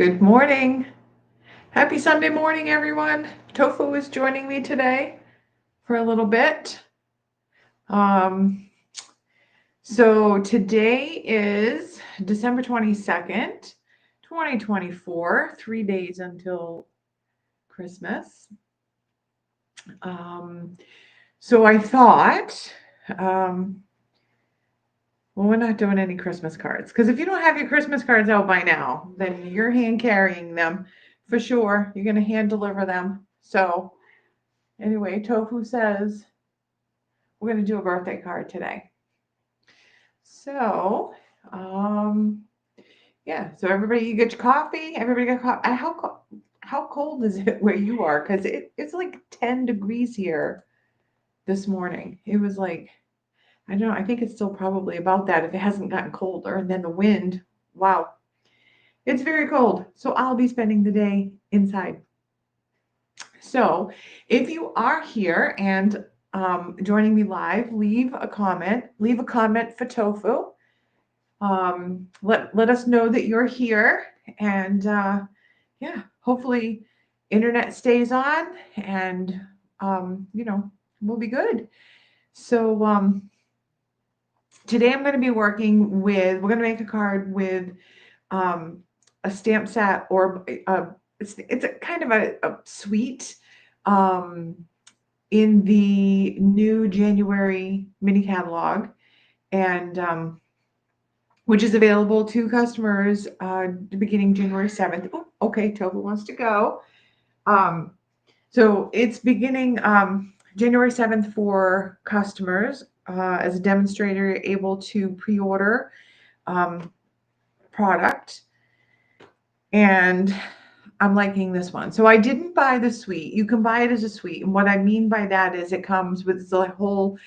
Good morning. Happy Sunday morning, everyone. Tofu is joining me today for a little bit. So today is December 22nd, 2024, 3 days until Christmas. So I thought, well, we're not doing any Christmas cards because if you don't have your Christmas cards out by now, then you're hand carrying them for sure. You're going to hand deliver them. So anyway, Tofu says we're going to do a birthday card today. So, yeah. So everybody, you get your coffee. Everybody got coffee. How cold is it where you are? Because it's like 10 degrees here this morning. It was like, I don't know. I think it's still probably about that if it hasn't gotten colder. And then the wind, wow, it's very cold. So I'll be spending the day inside. So if you are here and joining me live, leave a comment. Leave a comment for Tofu. Let us know that you're here. And yeah, hopefully internet stays on and, we'll be good. So today I'm going to be working with, we're going to make a card with a stamp set or it's a kind of a suite in the new January mini catalog, and which is available to customers beginning January 7th. Oh, okay, Toba wants to go. So it's beginning January 7th for customers as a demonstrator able to pre-order product. And I'm liking this one. So I didn't buy the suite. You can buy it as a suite. And what I mean by that is it comes with the whole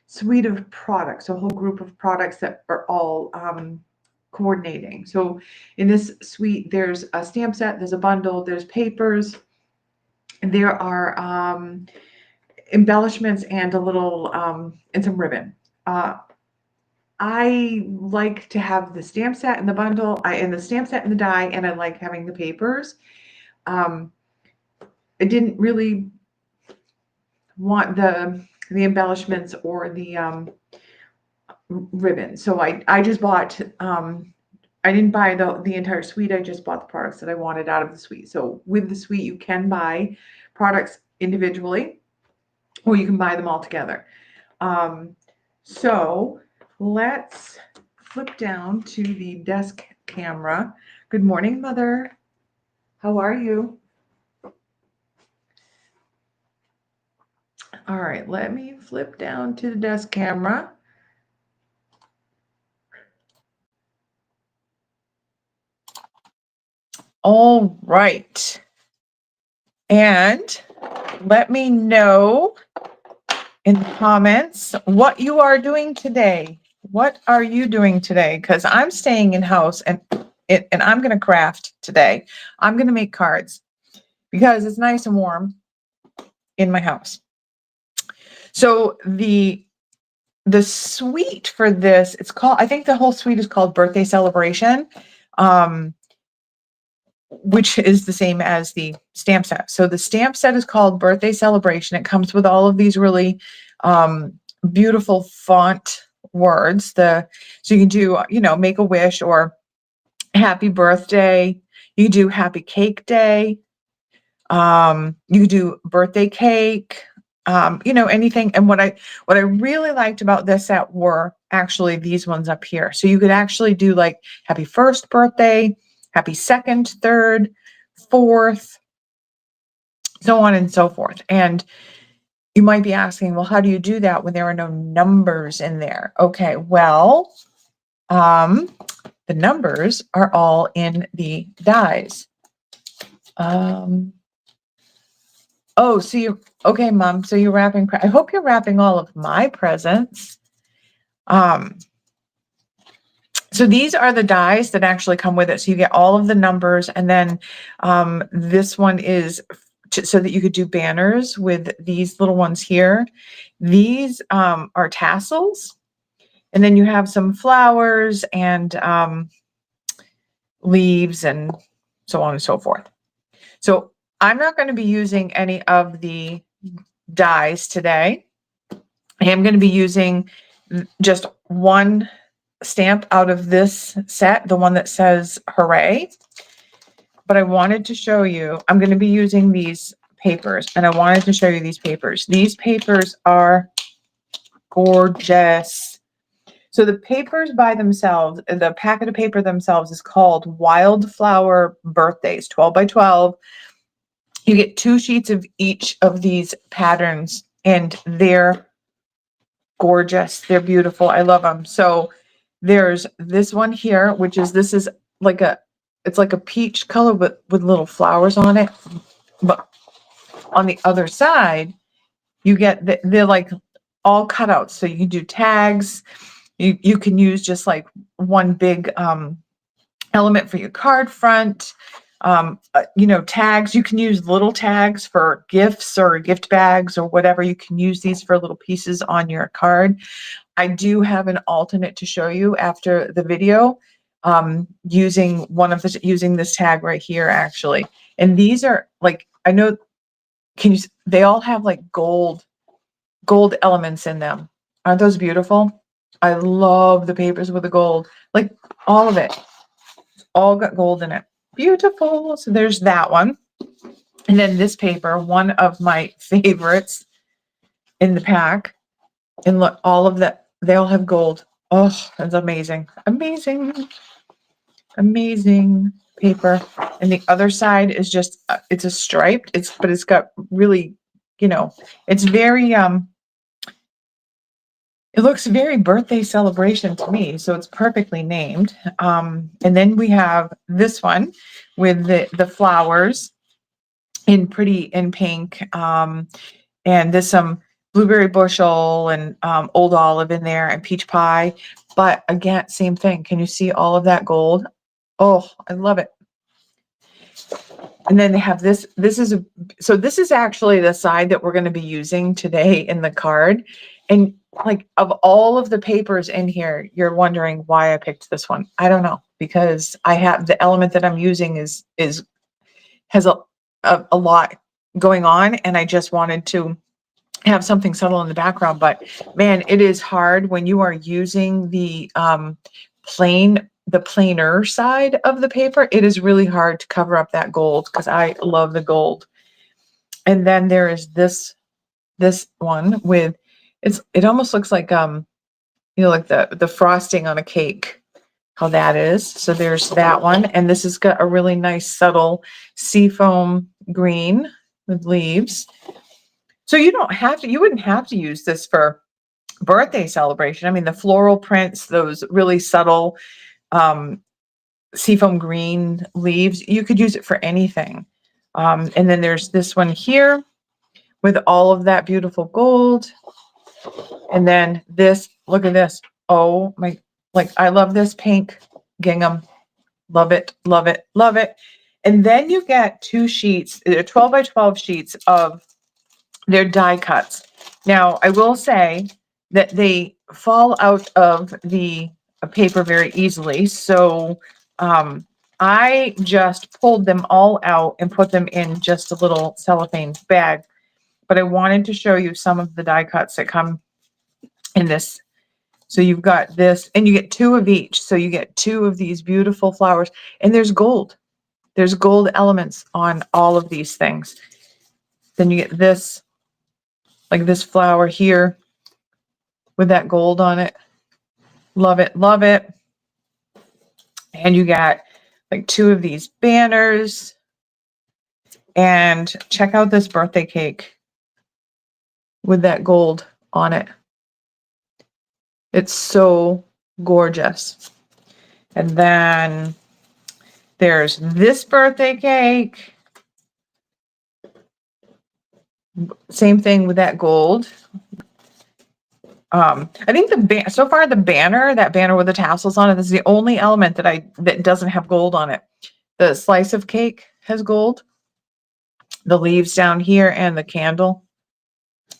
suite of products, a whole group of products that are all coordinating. So in this suite, there's a stamp set, there's a bundle, there's papers, there are embellishments and a little and some ribbon. I like to have the stamp set and the bundle, and the stamp set and the die, and I like having the papers. I didn't really want the embellishments or the ribbon, so I just bought. I didn't buy the entire suite. I just bought the products that I wanted out of the suite. So with the suite, you can buy products individually, or you can buy them all together. So let's flip down to the desk camera. Good morning, Mother. How are you? All right, let me flip down to the desk camera. All right. And let me know in the comments what you are doing today. What are you doing today? Because I'm staying in house and I'm going to craft today. I'm going to make cards because it's nice and warm in my house. So the suite for this, it's called, I think the whole suite is called Birthday Celebration, which is the same as the stamp set. So the stamp set is called Birthday Celebration. It comes with all of these really beautiful font words. So you can do, make a wish or happy birthday. You can do happy cake day. You can do birthday cake, anything. And what I really liked about this set were actually these ones up here. So you could actually do like happy first birthday, happy second, third, fourth, so on and so forth. And you might be asking, well, how do you do that when there are no numbers in there? Okay, well, the numbers are all in the dies. Oh, so okay, Mom, so you're wrapping, I hope you're wrapping all of my presents. So these are the dies that actually come with it. So you get all of the numbers, and then this one is so that you could do banners with these little ones here. These are tassels, and then you have some flowers and leaves and so on and so forth. So I'm not going to be using any of the dies today. I am going to be using just one stamp out of this set, the one that says hooray. But I wanted to show you, I'm going to be using these papers, and I wanted to show you these papers. These papers are gorgeous. So the papers by themselves, the packet of paper themselves is called Wildflower Birthdays, 12 by 12. You get 2 sheets of each of these patterns, and they're gorgeous. They're beautiful. I love them. So there's this one here, which is, this is like a, it's like a peach color with little flowers on it. But on the other side, you get, they're like all cutouts. So you can do tags. You can use just like one big element for your card front. You know, tags. You can use little tags for gifts or gift bags or whatever. You can use these for little pieces on your card. I do have an alternate to show you after the video, using using this tag right here, actually. And these are like, I know, they all have like gold elements in them. Aren't those beautiful? I love the papers with the gold, like all of it. It's all got gold in it. Beautiful. So there's that one. And then this paper, one of my favorites in the pack. And look, all of that, they all have gold. Oh, that's amazing. Amazing. Amazing paper. And the other side is just, it's a striped, but it's got really, you know, it's very, it looks very birthday celebration to me, so it's perfectly named. And then we have this one with the flowers in pink, and there's some blueberry bushel and old olive in there and peach pie. But again, same thing. Can you see all of that gold? Oh, I love it. And then they have this. This is actually the side that we're going to be using today in the card. And like, of all of the papers in here, you're wondering why I picked this one. I don't know, because I have the element that I'm using has a lot going on, and I just wanted to have something subtle in the background. But man, it is hard when you are using the plainer side of the paper. It is really hard to cover up that gold, because I love the gold. And then there is this one with, it almost looks like you know, like the frosting on a cake, how that is. So there's that one, and this has got a really nice subtle seafoam green with leaves. So you wouldn't have to use this for birthday celebration. I mean, the floral prints, those really subtle seafoam green leaves, you could use it for anything. And then there's this one here with all of that beautiful gold. And then this, look at this. Oh my, like, I love this pink gingham. Love it, love it, love it. And then you get 2 sheets, they're 12 by 12 sheets of their die cuts. Now, I will say that they fall out of the paper very easily. So I just pulled them all out and put them in just a little cellophane bag. But I wanted to show you some of the die cuts that come in this. So you've got this, and you get 2 of each. So you get 2 of these beautiful flowers, and there's gold. There's gold elements on all of these things. Then you get this, like this flower here with that gold on it. Love it, love it. And you got like 2 of these banners. And check out this birthday cake with that gold on it. It's so gorgeous. And then there's this birthday cake. Same thing with that gold. I think so far the banner, that banner with the tassels on it, this is the only element that doesn't have gold on it. The slice of cake has gold. The leaves down here and the candle,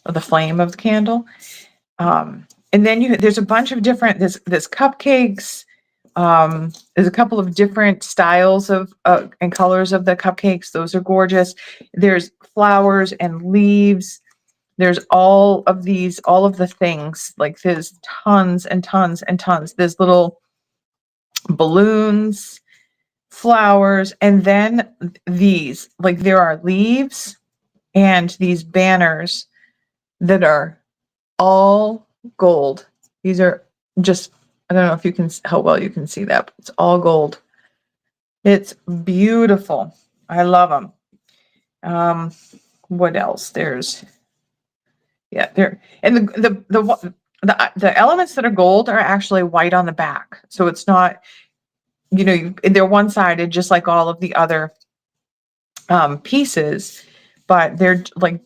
or the flame of the candle. And then there's a bunch of different, there's cupcakes, There's a couple of different styles of and colors of the cupcakes. Those are gorgeous. There's flowers and leaves. There's all of the things. Like there's tons and tons and tons. There's little balloons, flowers, and then these. Like there are leaves and these banners that are all gold. These are just, I don't know if you can, how well you can see that, but it's all gold. It's beautiful. I love them. What else? There's, yeah, there, and the elements that are gold are actually white on the back. So it's not, you know, they're one-sided, just like all of the other pieces, but they're like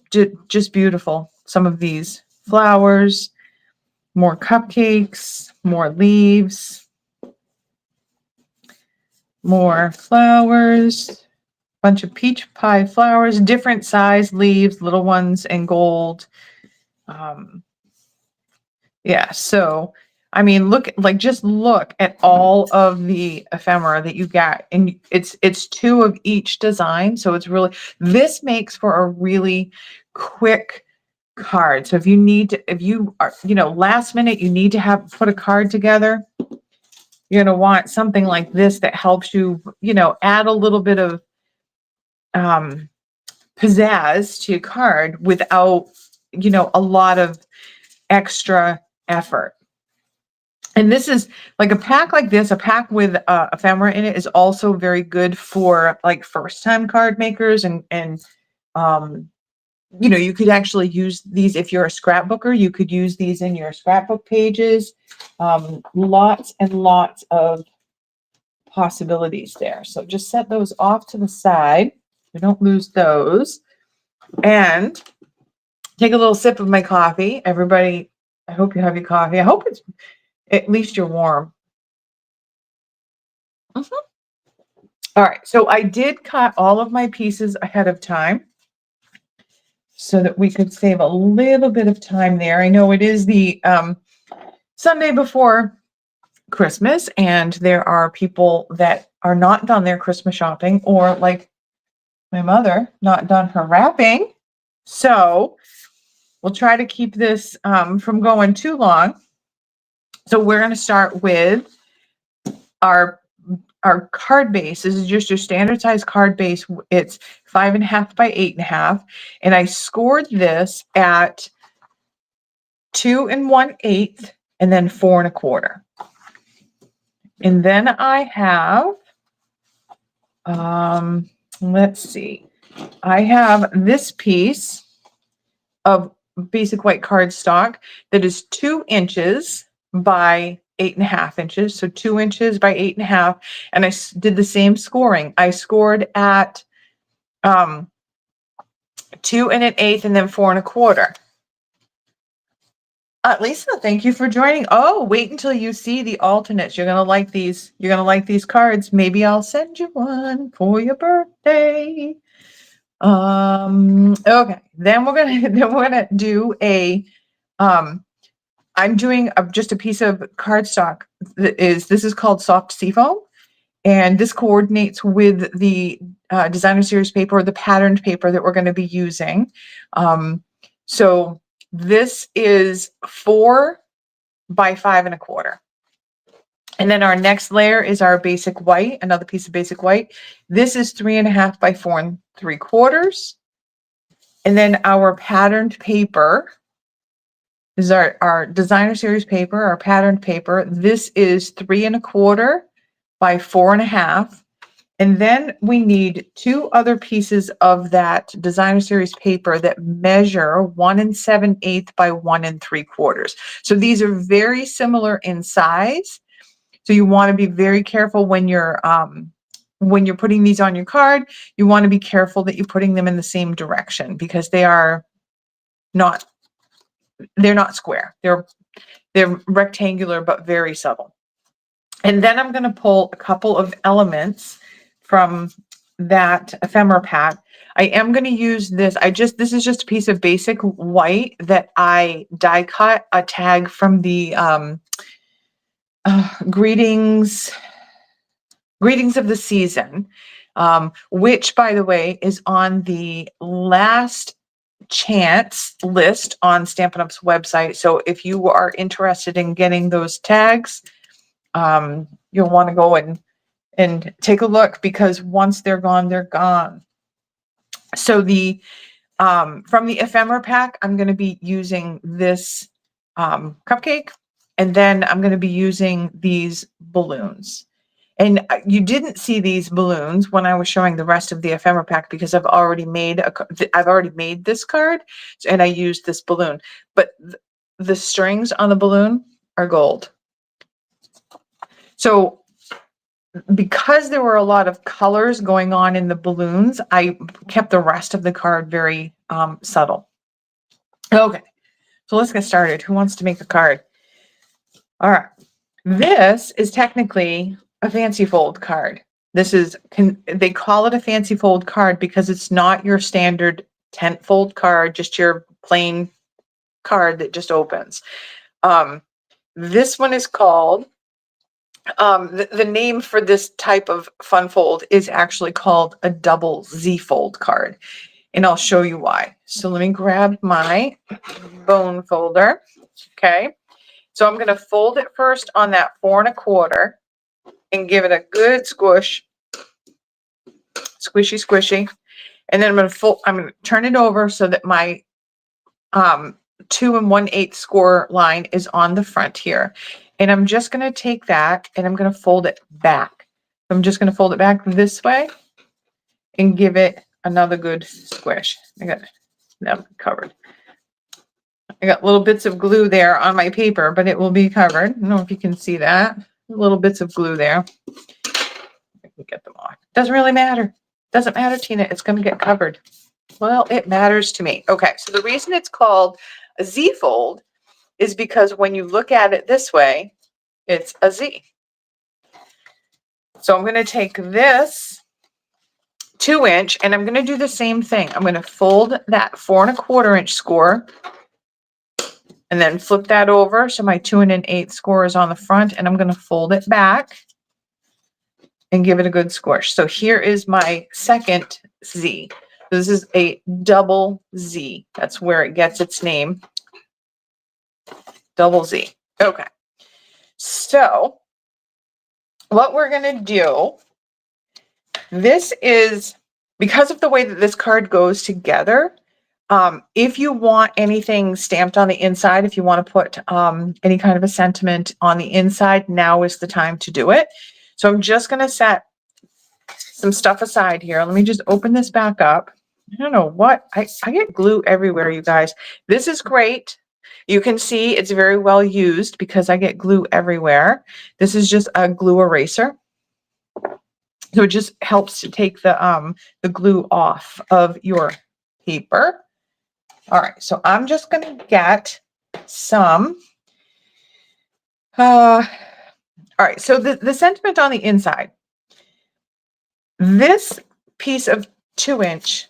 just beautiful. Some of these flowers, more cupcakes, more leaves, more flowers, bunch of peach pie flowers, different size leaves, little ones in gold. Yeah, so I mean, just look at all of the ephemera that you get, and it's 2 of each design, so it's really, this makes for a really quick card. So if you are, you know, last minute, you need to put a card together, you're going to want something like this that helps you, you know, add a little bit of pizzazz to your card without, you know, a lot of extra effort. And this is like a pack like this, a pack with ephemera in it is also very good for like first time card makers. And you know, you could actually use these if you're a scrapbooker, you could use these in your scrapbook pages. Lots and lots of possibilities there. So just set those off to the side. We don't lose those. And take a little sip of my coffee. Everybody, I hope you have your coffee. I hope it's, at least you're warm. All right, so I did cut all of my pieces ahead of time so that we could save a little bit of time there. I know it is the Sunday before Christmas, and there are people that are not done their Christmas shopping, or like my mother, not done her wrapping. So we'll try to keep this from going too long. So we're going to start with our card base. This is just your standard size card base. It's 5.5 by 8.5. And I scored this at 2 1/8 and then 4 1/4. And then I have, let's see, I have this piece of basic white cardstock that is 2 inches by 8.5 inches. So 2 inches by 8.5. And I did the same scoring. I scored at 2 1/8 and then 4 1/4. Lisa, thank you for joining. Oh, wait until you see the alternates. You're gonna like these. You're gonna like these cards. Maybe I'll send you one for your birthday. Okay. Then we're gonna do a I'm doing just a piece of cardstock this is called soft seafoam, and this coordinates with the designer series paper, or the patterned paper that we're going to be using. So this is 4 by 5 1/4. And then our next layer is our basic white, another piece of basic white. This is 3.5 by 4 3/4. And then our patterned paper is our designer series paper, our patterned paper. This is 3 1/4 by 4 1/2. And then we need 2 other pieces of that designer series paper that measure 1 7/8 by 1 3/4. So these are very similar in size. So you want to be very careful when you're putting these on your card. You want to be careful that you're putting them in the same direction, because they're not square. They're rectangular but very subtle. And then I'm going to pull a couple of elements from that ephemera pack. I am going to use this. This is just a piece of basic white that I die cut a tag from the greetings Greetings of the Season, which, by the way, is on the last chance list on Stampin' Up's website. So if you are interested in getting those tags, you'll want to go and take a look, because once they're gone, they're gone. So the from the ephemera pack, I'm going to be using this cupcake, and then I'm going to be using these balloons. And you didn't see these balloons when I was showing the rest of the ephemera pack, because I've already made this card, and I used this balloon. But the strings on the balloon are gold. So because there were a lot of colors going on in the balloons, I kept the rest of the card very subtle. Okay, so let's get started. Who wants to make a card? All right, this is technically a fancy fold card. This is, they call it a fancy fold card because it's not your standard tent fold card, just your plain card that just opens. This one is called, the name for this type of fun fold is actually called a double Z fold card. And I'll show you why. So let me grab my bone folder. Okay. So I'm going to fold it first on that 4 1/4 and give it a good squish. Squishy, squishy. And then I'm going to turn it over so that my 2 1/8 score line is on the front here. And I'm just going to take that and I'm going to fold it back. I'm just going to fold it back this way and give it another good squish. I got them covered. I got little bits of glue there on my paper, but it will be covered. I don't know if you can see that. Little bits of glue there. I can get them off. Doesn't really matter. Doesn't matter, Tina. It's going to get covered. Well, it matters to me. Okay, so the reason it's called a Z fold is because when you look at it this way, it's a Z. So I'm going to take this 2 inch and I'm going to do the same thing. I'm going to fold that 4 1/4 inch score and then flip that over. So my 2 1/8 score is on the front, and I'm going to fold it back and give it a good squish. So here is my second Z. This is a double Z. That's where it gets its name. Double Z. Okay. So what we're going to do, this is, because of the way that this card goes together, if you want anything stamped on the inside, if you want to put any kind of a sentiment on the inside, now is the time to do it. So I'm just going to set some stuff aside here. Let me just open this back up. I don't know what, I get glue everywhere, you guys. This is great. You can see it's very well used because I get glue everywhere. This is just a glue eraser. So it just helps to take the glue off of your paper. All right, so I'm just going to get some. All right, so the sentiment on the inside. This piece of 2 inch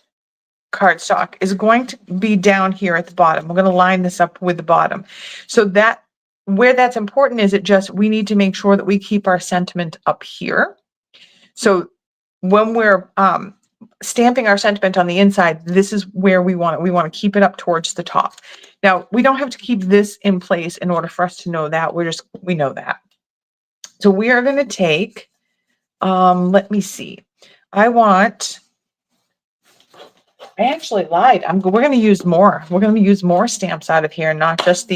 cardstock is going to be down here at the bottom. We're going to line this up with the bottom. So that, where that's important is we need to make sure that we keep our sentiment up here. So when we're stamping our sentiment on the inside, this is where we want it. We want to keep it up towards the top. Now, we don't have to keep this in place in order for us to know that. We know that. So we are going to take, let me see. I actually lied. We're going to use more. We're going to use more stamps out of here, not just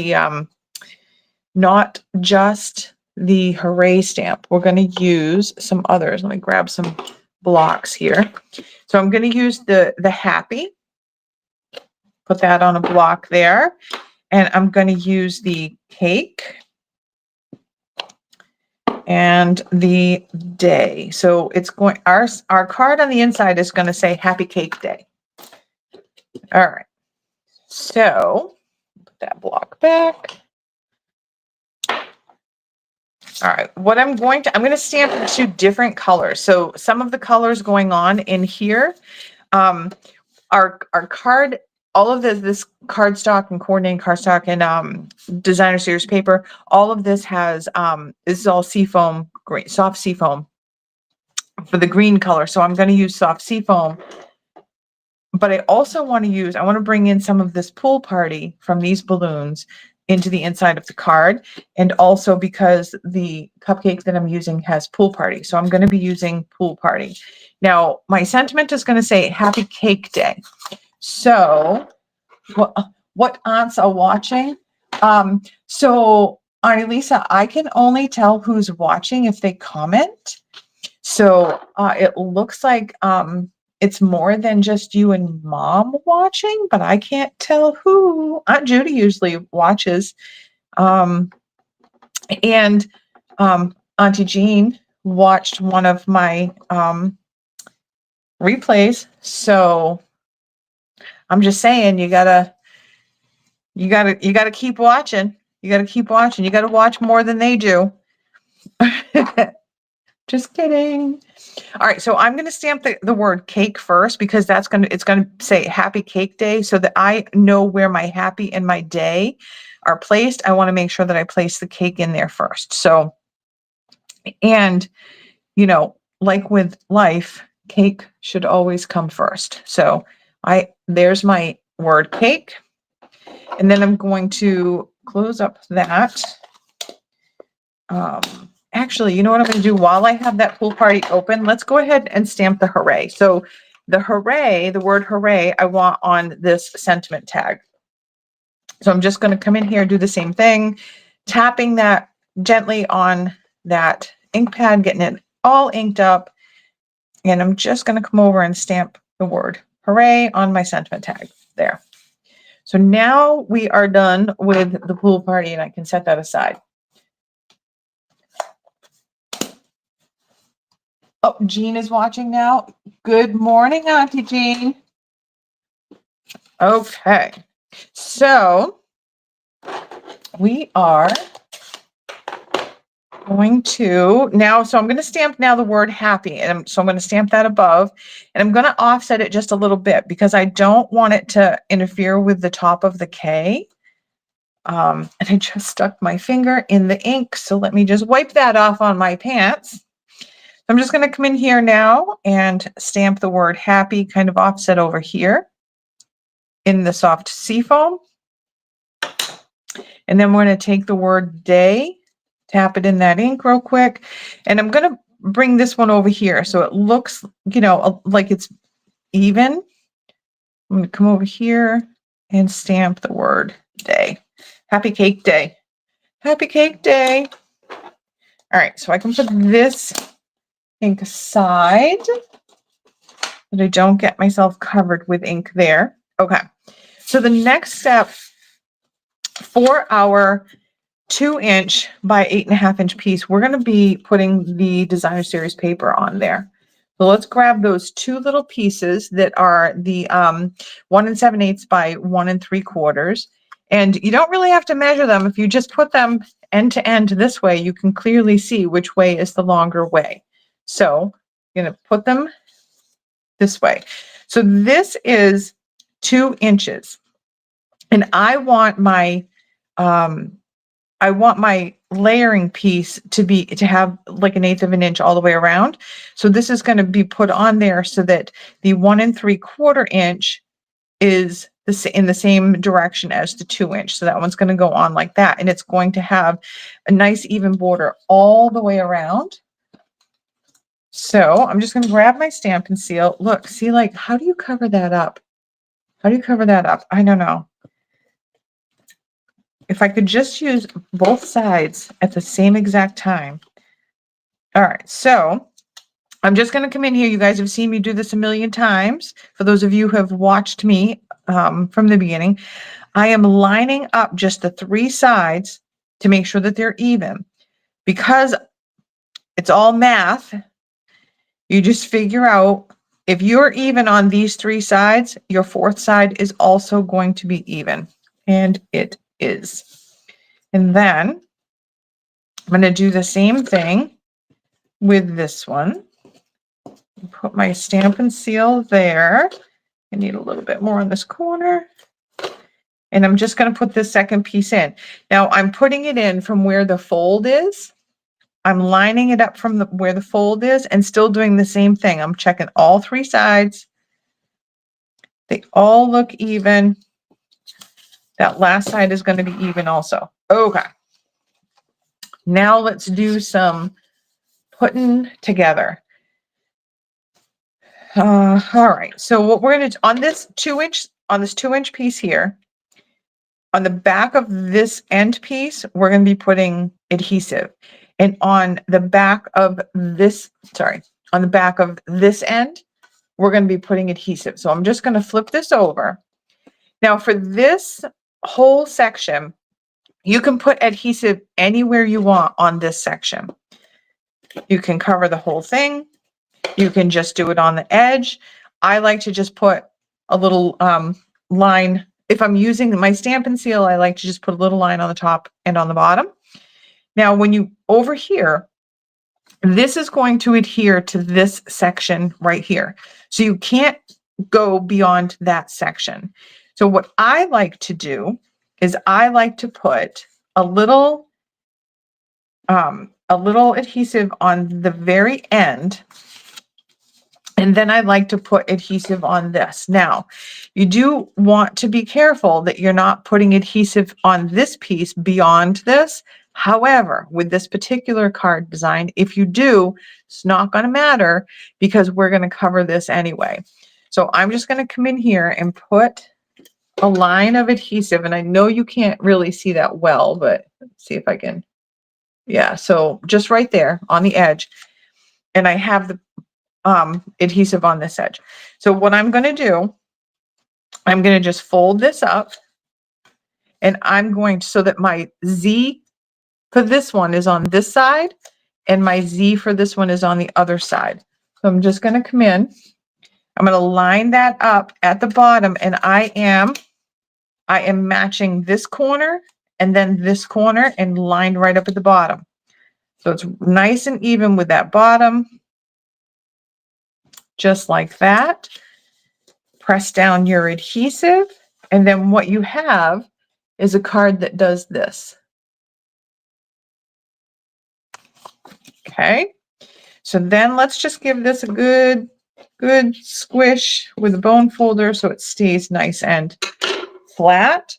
the hooray stamp. We're going to use some others. Let me grab some blocks here. So I'm going to use the happy. Put that on a block there. And I'm going to use the cake and the day. So it's going, our card on the inside is going to say Happy Cake Day. All right. So put that block back. All right, what I'm going to stamp in 2 different colors. So some of the colors going on in here, our card, all of this cardstock and coordinating cardstock and designer series paper, all of this has, this is all seafoam, great, soft seafoam. for the green color. So I'm going to use soft seafoam, but I also want to use, I want to bring in some of this pool party from these balloons into the inside of the card. And also because the cupcake that I'm using has pool party. So I'm going to be using pool party. Now, my sentiment is going to say happy cake day. So what aunts are watching? So Auntie Lisa, I can only tell who's watching if they comment. So it looks like it's more than just you and mom watching, but I can't tell who. Aunt Judy usually watches. And Auntie Jean watched one of my replays. So I'm just saying you gotta keep watching. You gotta keep watching. You gotta watch more than they do. Just kidding. All right, so I'm going to stamp the word cake first because it's going to say happy cake day so that I know where my happy and my day are placed. I want to make sure that I place the cake in there first. So, and you know, like with life, cake should always come first. So there's my word cake. And then I'm going to close up that. Actually, you know what I'm going to do while I have that pool party open? Let's go ahead and stamp the hooray. So the hooray, the word hooray, I want on this sentiment tag. So I'm just going to come in here, do the same thing, tapping that gently on that ink pad, getting it all inked up. And I'm just going to come over and stamp the word hooray on my sentiment tag there. So now we are done with the pool party and I can set that aside. Oh, Jean is watching now. Good morning, Auntie Jean. Okay, so we are going to now, so I'm going to stamp now the word happy. And so I'm going to stamp that above and I'm going to offset it just a little bit because I don't want it to interfere with the top of the K. And I just stuck my finger in the ink. So let me just wipe that off on my pants. I'm just going to come in here now and stamp the word happy kind of offset over here in the soft seafoam. And then we're going to take the word day, tap it in that ink real quick. And I'm going to bring this one over here so it looks, you know, like it's even. I'm going to come over here and stamp the word day. Happy cake day. Happy cake day. All right, so I can put this ink aside so that I don't get myself covered with ink there. Okay, so the next step for our 2-inch by 8.5-inch piece, we're going to be putting the designer series paper on there. So let's grab those two little pieces that are the 1 7/8 by 1 3/4. And you don't really have to measure them. If you just put them end to end this way, you can clearly see which way is the longer way. So I'm going to put them this way. So this is 2 inches. And I want my layering piece to have like 1/8 of an inch all the way around. So this is going to be put on there so that the 1 3/4 inch is in the same direction as the 2-inch. So that one's going to go on like that. And it's going to have a nice even border all the way around. So I'm just going to grab my Stampin' Seal. Look, see, like, how do you cover that up? How do you cover that up? I don't know. If I could just use both sides at the same exact time. All right, so I'm just going to come in here. You guys have seen me do this a million times. For those of you who have watched me from the beginning, I am lining up just the 3 sides to make sure that they're even. Because it's all math, you just figure out if you're even on these 3 sides, your 4th side is also going to be even. And it is. And then I'm going to do the same thing with this one. Put my Stampin' Seal there. I need a little bit more on this corner. And I'm just going to put this second piece in. Now I'm putting it in from where the fold is. I'm lining it up from where the fold is and still doing the same thing. I'm checking all 3 sides. They all look even. That last side is going to be even also. Okay. Now let's do some putting together. All right. So what we're going to, on this 2-inch piece here, on the back of this end piece, we're going to be putting adhesive. And on the back of this, on the back of this end, we're going to be putting adhesive. So I'm just going to flip this over. Now for this whole section, you can put adhesive anywhere you want on this section. You can cover the whole thing. You can just do it on the edge. I like to just put a little line. If I'm using my Stampin' Seal, I like to just put a little line on the top and on the bottom. Now, when you over here, this is going to adhere to this section right here. So you can't go beyond that section. So what I like to do is I like to put a little adhesive on the very end. And then I like to put adhesive on this. Now, you do want to be careful that you're not putting adhesive on this piece beyond this. However, with this particular card design, if you do, it's not going to matter because we're going to cover this anyway. So I'm just going to come in here and put a line of adhesive. And I know you can't really see that well, but let's see if I can. Yeah, so just right there on the edge. And I have the adhesive on this edge. So what I'm going to do, I'm going to just fold this up and I'm going to, so that my Z for this one is on this side and my Z for this one is on the other side. So I'm just going to come in, I'm going to line that up at the bottom and I am matching this corner and then this corner and lined right up at the bottom. So it's nice and even with that bottom. Just like that. Press down your adhesive, and then what you have is a card that does this. Okay, so then let's just give this a good squish with a bone folder so it stays nice and flat.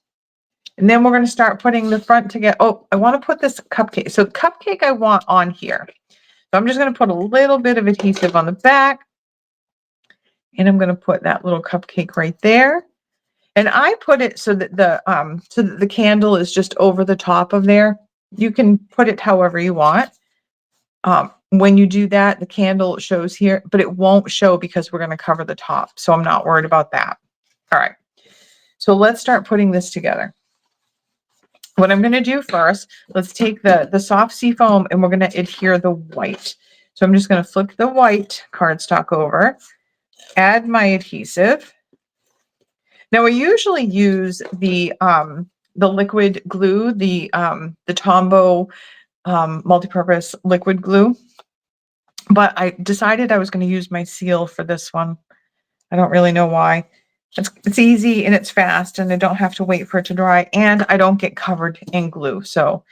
And then we're going to start putting the front together. Oh, I want to put this cupcake. So the cupcake I want on here. So I'm just going to put a little bit of adhesive on the back. And I'm going to put that little cupcake right there. And I put it so that the candle is just over the top of there. You can put it however you want. When you do that, the candle shows here, but it won't show because we're going to cover the top. So I'm not worried about that. All right. So let's start putting this together. What I'm going to do first, let's take the soft seafoam and we're going to adhere the white. So I'm just going to flip the white cardstock over. Add my adhesive. Now I usually use the liquid glue, the Tombow multi-purpose liquid glue, but I decided I was going to use my seal for this one. I don't really know why. It's easy and it's fast and I don't have to wait for it to dry and I don't get covered in glue. So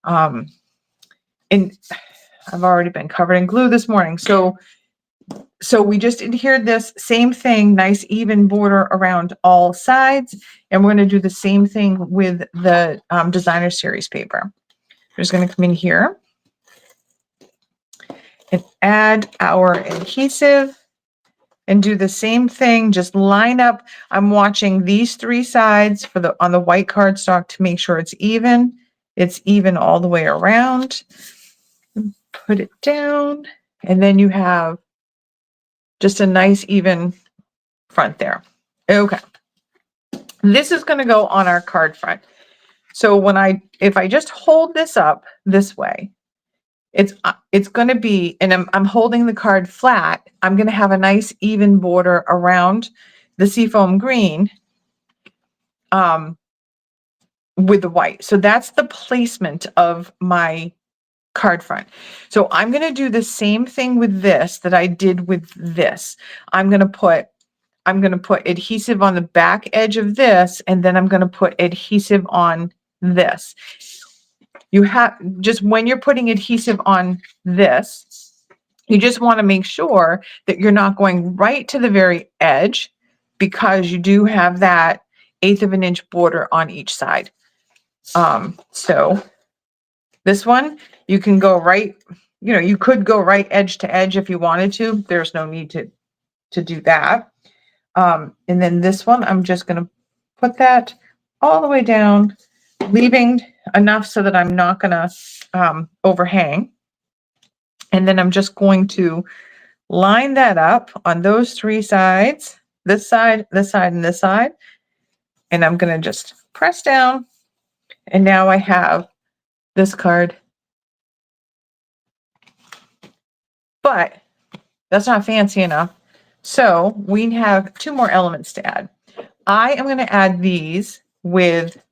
and I've already been covered in glue this morning. So we just adhered this same thing, nice even border around all sides. And we're going to do the same thing with the designer series paper. We're just going to come in here and add our adhesive and do the same thing. Just line up. I'm watching these 3 sides for on the white cardstock to make sure it's even. It's even all the way around. Put it down. And then you have just a nice even front there. Okay. This is going to go on our card front. So if I just hold this up this way, it's going to be, and I'm holding the card flat, I'm going to have a nice even border around the seafoam green with the white. So that's the placement of my card front. So I'm going to do the same thing with this that I did with this. I'm going to put adhesive on the back edge of this, and then I'm going to put adhesive on this. you have just when you're putting adhesive on this, you just want to make sure that you're not going right to the very edge because you do have that 1/8 of an inch border on each side. So this one, you can go right, you know, you could go right edge to edge if you wanted to. There's no need to do that. And then this one, I'm just going to put that all the way down, leaving enough so that I'm not going to overhang. And then I'm just going to line that up on those 3 sides, this side, this side, and this side. And I'm going to just press down. And now I have this card. But that's not fancy enough. So we have 2 more elements to add. I am going to add these with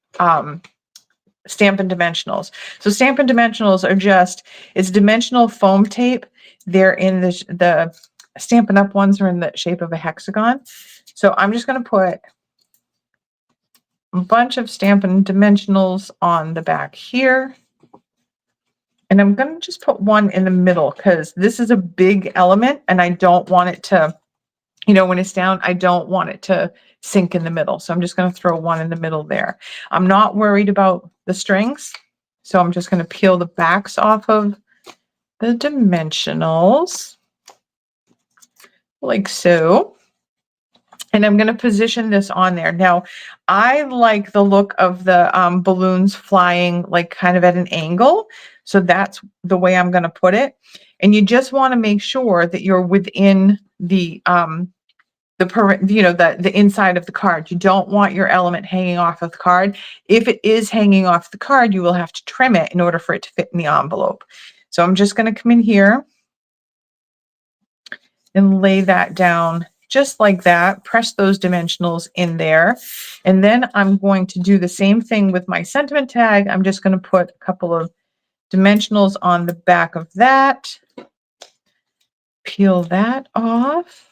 Stampin' Dimensionals. So Stampin' Dimensionals are just, it's dimensional foam tape. They're in the Stampin' Up! Ones are in the shape of a hexagon. So I'm just going to put a bunch of Stampin' Dimensionals on the back here. And I'm going to just put one in the middle because this is a big element and I don't want it to, you know, when it's down, I don't want it to sink in the middle. So I'm just going to throw one in the middle there. I'm not worried about the strings. So I'm just going to peel the backs off of the dimensionals like so. And I'm going to position this on there. Now, I like the look of the balloons flying like kind of at an angle. So that's the way I'm going to put it. And you just want to make sure that you're within the inside of the card. You don't want your element hanging off of the card. If it is hanging off the card, you will have to trim it in order for it to fit in the envelope. So I'm just going to come in here and lay that down just like that. Press those dimensionals in there. And then I'm going to do the same thing with my sentiment tag. I'm just going to put a couple of dimensionals on the back of that. Peel that off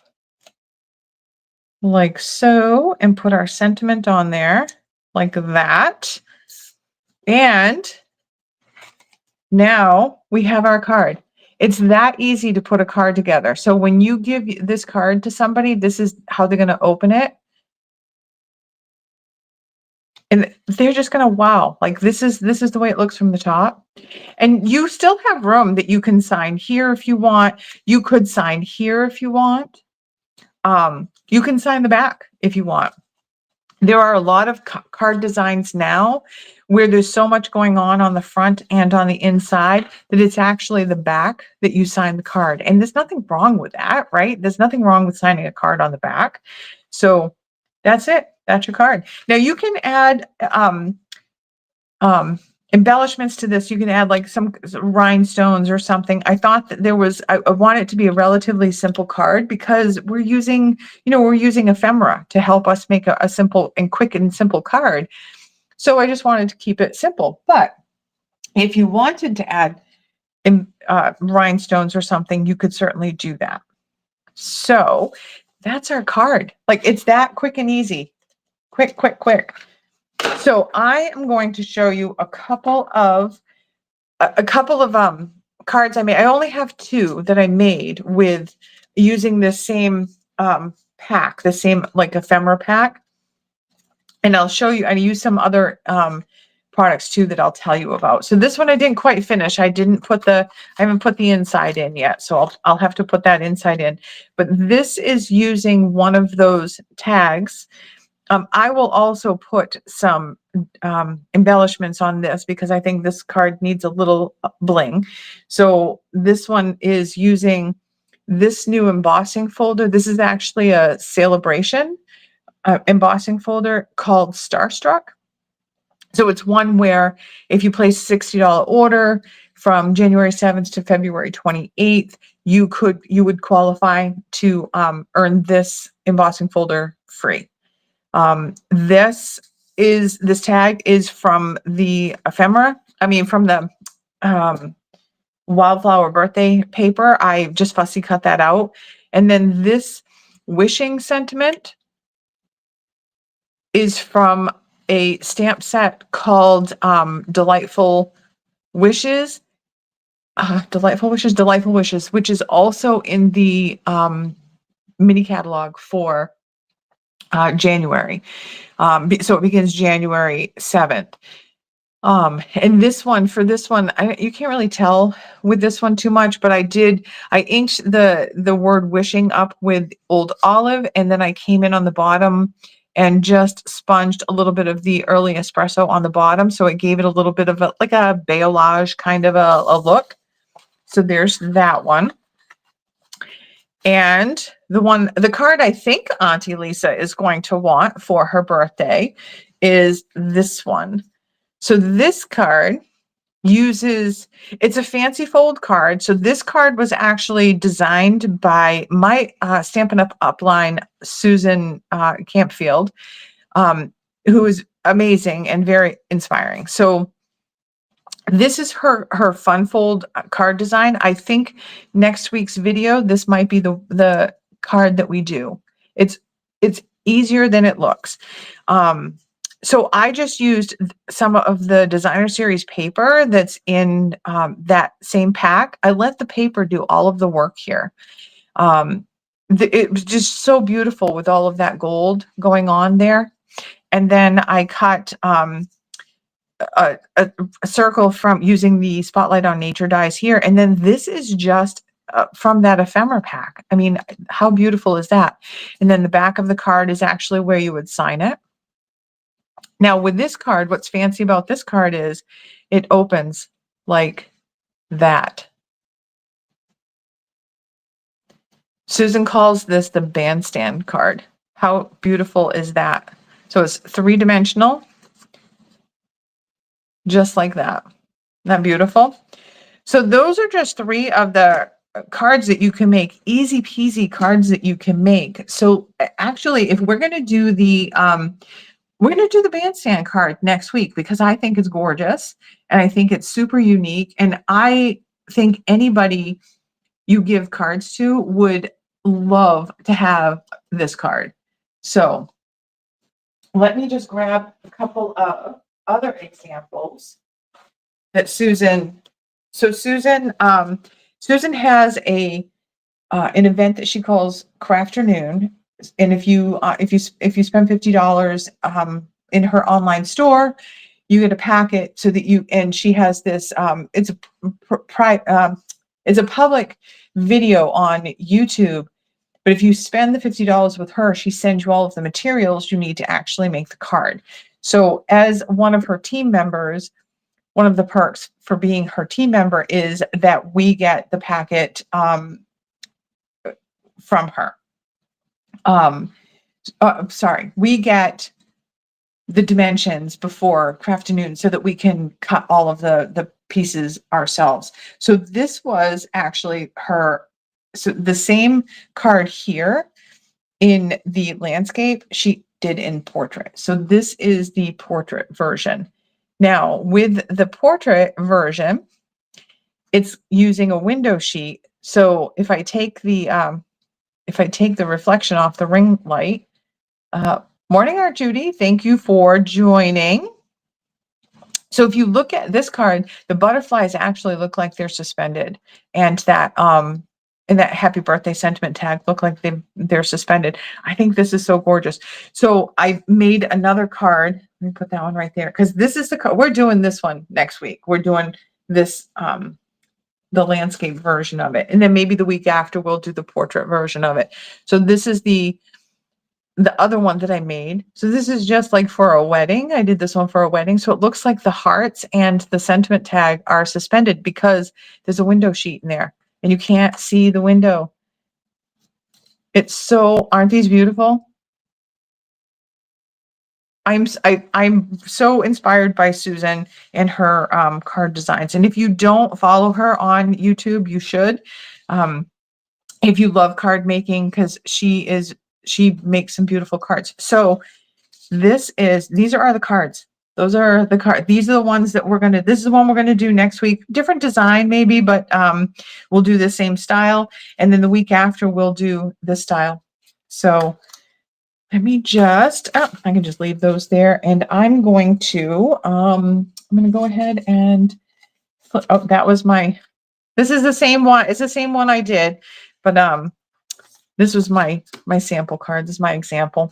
like so, and put our sentiment on there like that. And now we have our card. It's that easy to put a card together. So when you give this card to somebody, this is how they're going to open it. And they're just going to, wow, like this is the way it looks from the top. And you still have room that you can sign here if you want. You could sign here if you want. You can sign the back if you want. There are a lot of card designs now where there's so much going on the front and on the inside that it's actually the back that you sign the card. And there's nothing wrong with that, right? There's nothing wrong with signing a card on the back. So that's it. That's your card. Now you can add embellishments to this. You can add like some rhinestones or something. I thought that I want it to be a relatively simple card because we're using ephemera to help us make a simple and quick and simple card. So I just wanted to keep it simple. But if you wanted to add rhinestones or something, you could certainly do that. So that's our card. Like it's that quick and easy. Quick, quick, quick. So I am going to show you a couple of cards I made. I only have 2 that I made with using the same pack, the same like ephemera pack. And I'll show you, I use some other products too that I'll tell you about. So this one I didn't quite finish. I haven't put the inside in yet. So I'll have to put that inside in. But this is using one of those tags. I will also put some embellishments on this because I think this card needs a little bling. So this one is using this new embossing folder. This is actually a celebration embossing folder called Starstruck. So it's one where if you place a $60 order from January 7th to February 28th, you would qualify to earn this embossing folder free. This tag is from the ephemera. From the wildflower birthday paper. I just fussy cut that out. And then this wishing sentiment is from a stamp set called Delightful Wishes, Delightful Wishes, which is also in the mini catalog for January. So it begins January 7th. And for this one, you can't really tell with this one too much, but I inked the word wishing up with Old Olive, and then I came in on the bottom and just sponged a little bit of the early espresso on the bottom. So it gave it a little bit of like a balayage kind of a look. So there's that one. And the card I think Auntie Lisa is going to want for her birthday is this one. So this card it's a fancy fold card. So this card was actually designed by my Stampin' Up! Upline, Susan Campfield, who is amazing and very inspiring. So this is her fun fold card design. I think next week's video, this might be the card that we do. It's easier than it looks. So I just used some of the designer series paper that's in that same pack. I let the paper do all of the work here. It was just so beautiful with all of that gold going on there. And then I cut a circle from using the Spotlight on Nature dies here. And then this is just from that ephemera pack. I mean, how beautiful is that? And then the back of the card is actually where you would sign it. Now with this card, what's fancy about this card is it opens like that. Susan calls this the bandstand card. How beautiful is that? So it's three-dimensional, just like that. Isn't that beautiful? So those are just three of the cards that you can make, easy peasy cards that you can make. So actually, if we're going to do the bandstand card next week, because I think it's gorgeous and I think it's super unique. And I think anybody you give cards to would love to have this card. So let me just grab a couple of other examples that Susan has an event that she calls Crafternoon. And if you spend $50 in her online store, you get a packet so that and she has this it's a public video on YouTube, but if you spend the $50 with her, she sends you all of the materials you need to actually make the card. So as one of her team members, one of the perks for being her team member is that we get the packet from her. We get the dimensions before Crafternoon so that we can cut all of the pieces ourselves. So this was actually the same card here in the landscape she did in portrait. So this is the portrait version. Now with the portrait version, it's using a window sheet. So if I take the reflection off the ring light, morning, Art Judy, thank you for joining. So if you look at this card, the butterflies actually look like they're suspended, and that happy birthday sentiment tag look like they're suspended. I think this is so gorgeous. So I made another card. Let me put that one right there, because this is the card. We're doing this one next week. We're doing this the landscape version of it, and then maybe the week after we'll do the portrait version of it. So this is the other one that I made. So this is just like for a wedding. I did this one for a wedding. So it looks like the hearts and the sentiment tag are suspended because there's a window sheet in there and you can't see the window. Aren't these beautiful? I'm so inspired by Susan and her card designs. And if you don't follow her on YouTube, you should. If you love card making, because she makes some beautiful cards. So these are the cards. Those are the cards. These are the ones that this is the one we're going to do next week. Different design maybe, but we'll do the same style. And then the week after we'll do this style. So let me I can just leave those there. And I'm going to go ahead and Oh, that was my, this is the same one. It's the same one I did, but this was my sample card. This is my example.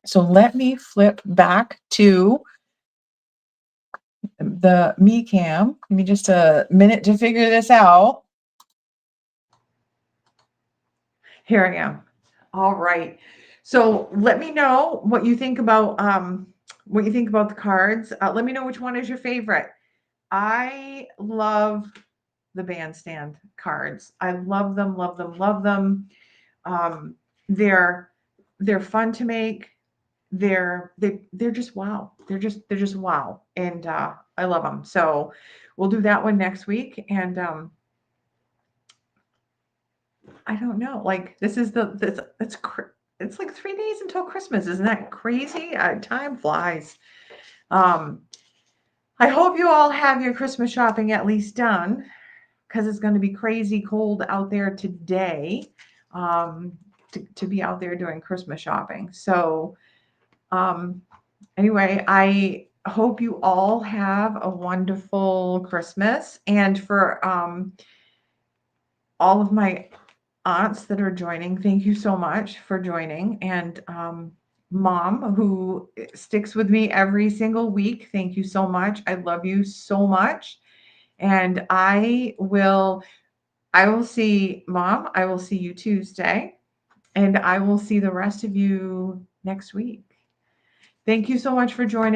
So let me flip back to the me cam. Give me just a minute to figure this out. Here I am. All right. So let me know what you think about the cards. Let me know which one is your favorite. I love the bandstand cards. I love them, love them, love them. Um, they're they're fun to make. They're just wow. They're just wow. And I love them. So we'll do that one next week. And I don't know. Like this is it's like 3 days until Christmas. Isn't that crazy? Time flies. Um, I hope you all have your Christmas shopping at least done because it's going to be crazy cold out there today. To be out there doing Christmas shopping. So anyway, I hope you all have a wonderful Christmas. And for all of my aunts that are joining, thank you so much for joining. And mom, who sticks with me every single week, thank you so much. I love you so much. And I will see mom. I will see you Tuesday. And I will see the rest of you next week. Thank you so much for joining.